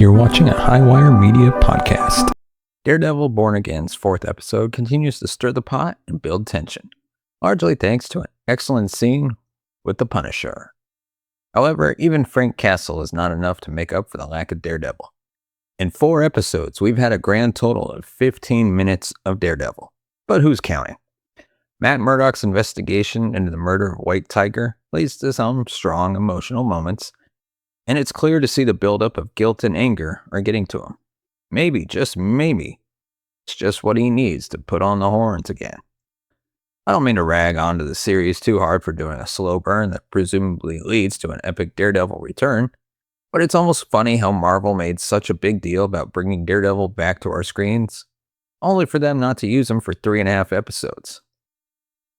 You're watching a Highwire Media podcast. Daredevil Born Again's fourth episode continues to stir the pot and build tension, largely thanks to an excellent scene with the Punisher. However, even Frank Castle is not enough to make up for the lack of Daredevil. In 4 episodes, we've had a grand total of 15 minutes of Daredevil. But who's counting? Matt Murdock's investigation into the murder of White Tiger leads to some strong emotional moments, and it's clear to see the buildup of guilt and anger are getting to him. Maybe, just maybe, it's just what he needs to put on the horns again. I don't mean to rag onto the series too hard for doing a slow burn that presumably leads to an epic Daredevil return, but it's almost funny how Marvel made such a big deal about bringing Daredevil back to our screens, only for them not to use him for 3.5 episodes.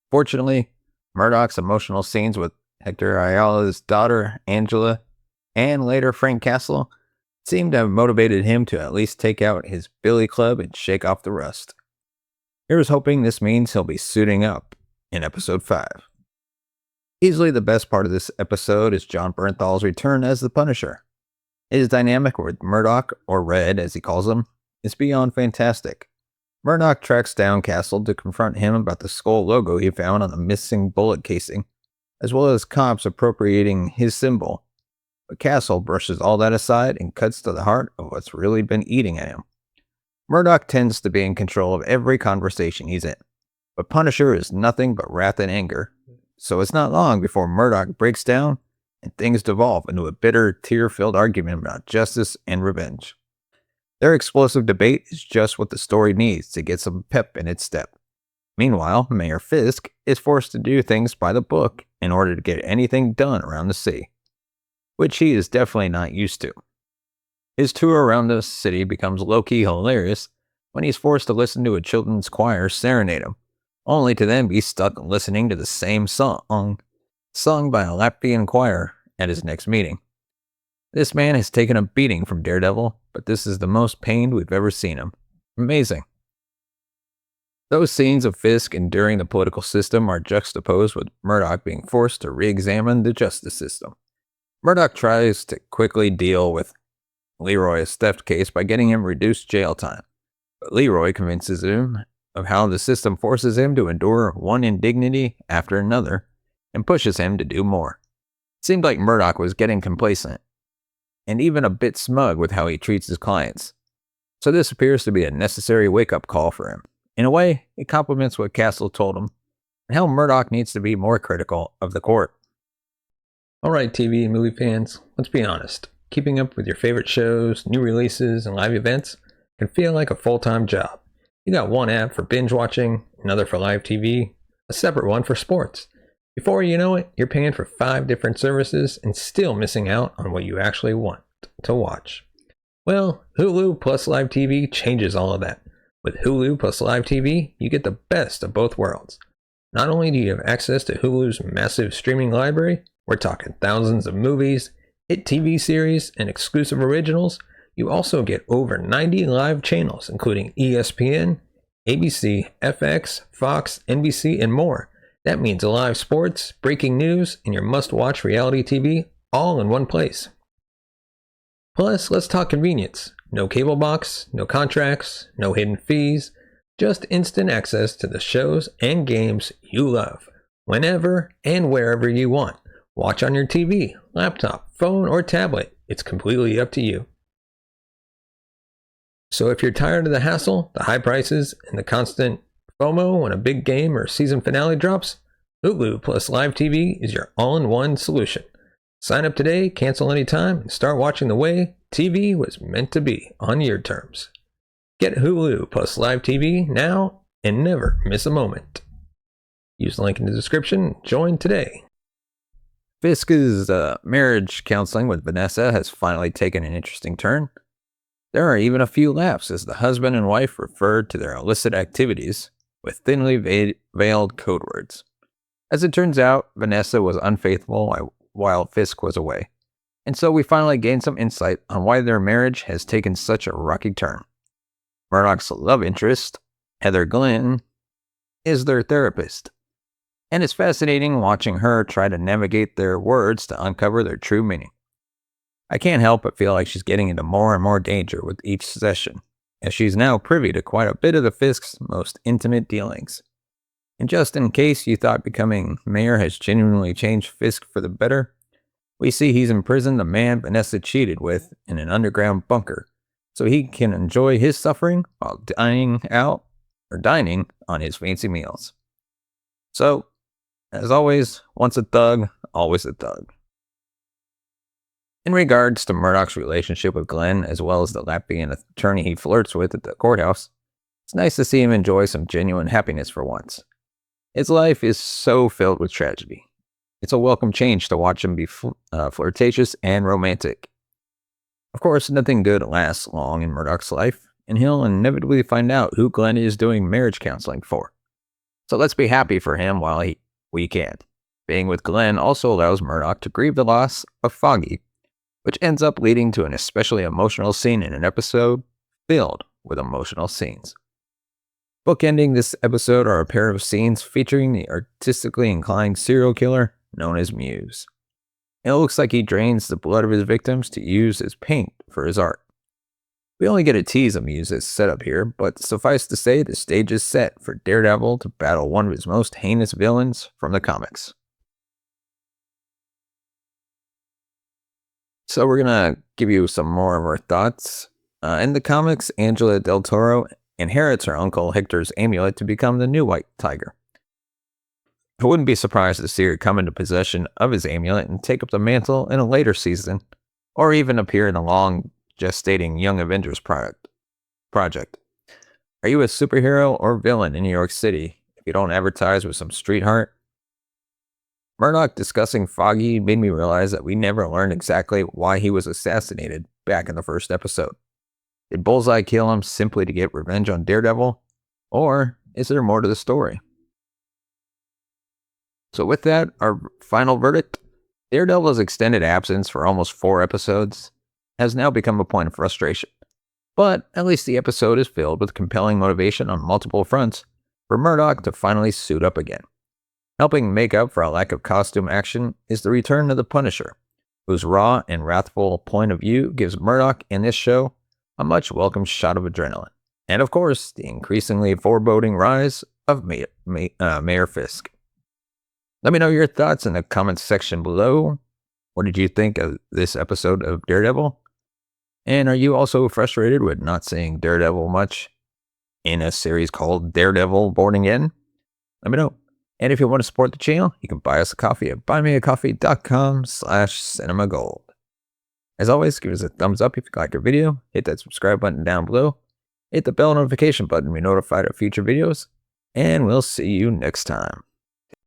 Fortunately, Murdock's emotional scenes with Hector Ayala's daughter, Angela, and later Frank Castle seemed to have motivated him to at least take out his billy club and shake off the rust. Here's hoping this means he'll be suiting up in episode 5. Easily the best part of this episode is Jon Bernthal's return as the Punisher. His dynamic with Murdock, or Red as he calls him, is beyond fantastic. Murdock tracks down Castle to confront him about the skull logo he found on the missing bullet casing, as well as cops appropriating his symbol. But Castle brushes all that aside and cuts to the heart of what's really been eating at him. Murdock tends to be in control of every conversation he's in, but Punisher is nothing but wrath and anger, so it's not long before Murdock breaks down and things devolve into a bitter, tear-filled argument about justice and revenge. Their explosive debate is just what the story needs to get some pep in its step. Meanwhile, Mayor Fisk is forced to do things by the book in order to get anything done around the city, which he is definitely not used to. His tour around the city becomes low-key hilarious when he's forced to listen to a children's choir serenade him, only to then be stuck listening to the same song sung by a Latvian choir at his next meeting. This man has taken a beating from Daredevil, but this is the most pained we've ever seen him. Amazing. Those scenes of Fisk enduring the political system are juxtaposed with Murdock being forced to re-examine the justice system. Murdock tries to quickly deal with Leroy's theft case by getting him reduced jail time, but Leroy convinces him of how the system forces him to endure one indignity after another and pushes him to do more. It seemed like Murdock was getting complacent and even a bit smug with how he treats his clients, so this appears to be a necessary wake-up call for him. In a way, it complements what Castle told him and how Murdock needs to be more critical of the court. Alright, TV and movie fans, let's be honest. Keeping up with your favorite shows, new releases, and live events can feel like a full-time job. You got one app for binge watching, another for live TV, a separate one for sports. Before you know it, you're paying for 5 different services and still missing out on what you actually want to watch. Well, Hulu plus Live TV changes all of that. With Hulu plus Live TV, you get the best of both worlds. Not only do you have access to Hulu's massive streaming library, we're talking thousands of movies, hit TV series, and exclusive originals, you also get over 90 live channels, including ESPN, ABC, FX, Fox, NBC, and more. That means live sports, breaking news, and your must-watch reality TV all in one place. Plus, let's talk convenience. No cable box, no contracts, no hidden fees, just instant access to the shows and games you love, whenever and wherever you want. Watch on your TV, laptop, phone, or tablet. It's completely up to you. So if you're tired of the hassle, the high prices, and the constant FOMO when a big game or season finale drops, Hulu plus Live TV is your all-in-one solution. Sign up today, cancel anytime, and start watching the way TV was meant to be on your terms. Get Hulu plus Live TV now and never miss a moment. Use the link in the description. Join today. Fisk's marriage counseling with Vanessa has finally taken an interesting turn. There are even a few laughs as the husband and wife refer to their illicit activities with thinly veiled code words. As it turns out, Vanessa was unfaithful while Fisk was away, and so we finally gained some insight on why their marriage has taken such a rocky turn. Murdock's love interest, Heather Glenn, is their therapist, and it's fascinating watching her try to navigate their words to uncover their true meaning. I can't help but feel like she's getting into more and more danger with each session, as she's now privy to quite a bit of the Fisk's most intimate dealings. And just in case you thought becoming mayor has genuinely changed Fisk for the better, we see he's imprisoned the man Vanessa cheated with in an underground bunker, so he can enjoy his suffering while dining on his fancy meals. So, as always, once a thug, always a thug. In regards to Murdock's relationship with Glenn, as well as the Latvian attorney he flirts with at the courthouse, it's nice to see him enjoy some genuine happiness for once. His life is so filled with tragedy. It's a welcome change to watch him be flirtatious and romantic. Of course, nothing good lasts long in Murdock's life, and he'll inevitably find out who Glenn is doing marriage counseling for. So let's be happy for him while we can. Being with Glenn also allows Murdock to grieve the loss of Foggy, which ends up leading to an especially emotional scene in an episode filled with emotional scenes. Bookending this episode are a pair of scenes featuring the artistically inclined serial killer known as Muse. It looks like he drains the blood of his victims to use as paint for his art. We only get a tease of Muse's setup here, but suffice to say the stage is set for Daredevil to battle one of his most heinous villains from the comics. So we're going to give you some more of our thoughts. In the comics, Angela Del Toro inherits her uncle Hector's amulet to become the new White Tiger. I wouldn't be surprised to see her come into possession of his amulet and take up the mantle in a later season, or even appear in a long gestating Young Avengers project. Are you a superhero or villain in New York City if you don't advertise with some street heart? Murdock discussing Foggy made me realize that we never learned exactly why he was assassinated back in the first episode. Did Bullseye kill him simply to get revenge on Daredevil? Or is there more to the story? So with that, our final verdict, Daredevil's extended absence for almost 4 episodes has now become a point of frustration. But at least the episode is filled with compelling motivation on multiple fronts for Murdock to finally suit up again. Helping make up for a lack of costume action is the return of the Punisher, whose raw and wrathful point of view gives Murdock in this show a much welcome shot of adrenaline. And of course, the increasingly foreboding rise of Mayor Fisk. Let me know your thoughts in the comments section below. What did you think of this episode of Daredevil? And are you also frustrated with not seeing Daredevil much in a series called Daredevil Born Again? Let me know. And if you want to support the channel, you can buy us a coffee at buymeacoffee.com/cinemagold. As always, give us a thumbs up if you like our video, hit that subscribe button down below, hit the bell notification button to be notified of future videos, and we'll see you next time.